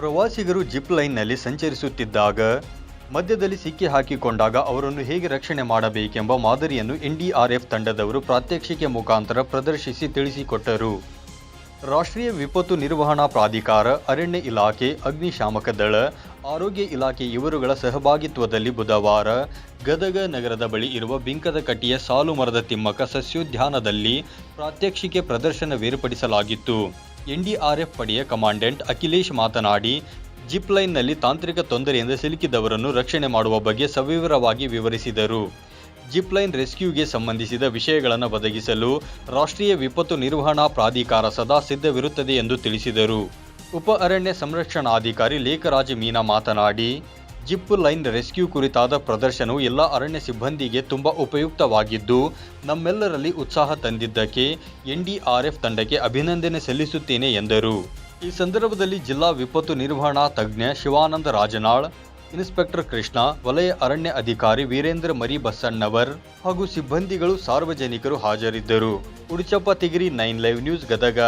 ಪ್ರವಾಸಿಗರು ಜಿಪ್ ಲೈನ್ನಲ್ಲಿ ಸಂಚರಿಸುತ್ತಿದ್ದಾಗ ಮಧ್ಯದಲ್ಲಿ ಸಿಕ್ಕಿ ಹಾಕಿಕೊಂಡಾಗ ಅವರನ್ನು ಹೇಗೆ ರಕ್ಷಣೆ ಮಾಡಬೇಕೆಂಬ ಮಾದರಿಯನ್ನು ಎನ್ಡಿಆರ್ಎಫ್ ತಂಡದವರು ಪ್ರಾತ್ಯಕ್ಷಿಕೆ ಮುಖಾಂತರ ಪ್ರದರ್ಶಿಸಿ ತಿಳಿಸಿಕೊಟ್ಟರು. ರಾಷ್ಟ್ರೀಯ ವಿಪತ್ತು ನಿರ್ವಹಣಾ ಪ್ರಾಧಿಕಾರ, ಅರಣ್ಯ ಇಲಾಖೆ, ಅಗ್ನಿಶಾಮಕ ದಳ, ಆರೋಗ್ಯ ಇಲಾಖೆ ಇವರುಗಳ ಸಹಭಾಗಿತ್ವದಲ್ಲಿ ಬುಧವಾರ ಗದಗ ನಗರದ ಬಳಿ ಇರುವ ಬಿಂಕದಕಟ್ಟಿಯ ಸಾಲು ಮರದ ತಿಮ್ಮಕ್ಕ ಸಸ್ಯೋದ್ಯಾನದಲ್ಲಿ ಪ್ರಾತ್ಯಕ್ಷಿಕೆ ಪ್ರದರ್ಶನವೇರ್ಪಡಿಸಲಾಗಿತ್ತು. ಎನ್ಡಿಆರ್ಎಫ್ ಪಡೆಯ ಕಮಾಂಡೆಂಟ್ ಅಖಿಲೇಶ್ ಮಾತನಾಡಿ, ಜಿಪ್ ಲೈನ್ನಲ್ಲಿ ತಾಂತ್ರಿಕ ತೊಂದರೆಯಿಂದ ಸಿಲುಕಿದವರನ್ನು ರಕ್ಷಣೆ ಮಾಡುವ ಬಗ್ಗೆ ಸವಿವರವಾಗಿ ವಿವರಿಸಿದರು. ಜಿಪ್ ಲೈನ್ ರೆಸ್ಕ್ಯೂಗೆ ಸಂಬಂಧಿಸಿದ ವಿಷಯಗಳನ್ನು ಒದಗಿಸಲು ರಾಷ್ಟ್ರೀಯ ವಿಪತ್ತು ನಿರ್ವಹಣಾ ಪ್ರಾಧಿಕಾರ ಸದಾ ಸಿದ್ಧವಿರುತ್ತದೆ ಎಂದು ತಿಳಿಸಿದರು. ಉಪ ಅರಣ್ಯ ಸಂರಕ್ಷಣಾಧಿಕಾರಿ ಲೇಖರಾಜ್ ಮೀನಾ ಮಾತನಾಡಿ, ಜಿಪ್ ಲೈನ್ ರೆಸ್ಕ್ಯೂ ಕುರಿತಾದ ಪ್ರದರ್ಶನವು ಎಲ್ಲ ಅರಣ್ಯ ಸಿಬ್ಬಂದಿಗೆ ತುಂಬಾ ಉಪಯುಕ್ತವಾಗಿದ್ದು ನಮ್ಮೆಲ್ಲರಲ್ಲಿ ಉತ್ಸಾಹ ತಂದಿದ್ದಕ್ಕೆ ಎನ್ಡಿಆರ್ಎಫ್ ತಂಡಕ್ಕೆ ಅಭಿನಂದನೆ ಸಲ್ಲಿಸುತ್ತೇನೆ ಎಂದರು. ಈ ಸಂದರ್ಭದಲ್ಲಿ ಜಿಲ್ಲಾ ವಿಪತ್ತು ನಿರ್ವಹಣಾ ತಜ್ಞ ಶಿವಾನಂದ ರಾಜನಾಳ್, ಇನ್ಸ್ಪೆಕ್ಟರ್ ಕೃಷ್ಣ, ವಲಯ ಅರಣ್ಯ ಅಧಿಕಾರಿ ವೀರೇಂದ್ರ ಮರಿ ಬಸಣ್ಣವರ್ ಹಾಗೂ ಸಿಬ್ಬಂದಿಗಳು, ಸಾರ್ವಜನಿಕರು ಹಾಜರಿದ್ದರು. Uduchappa Tigiri 9 live news Gadag.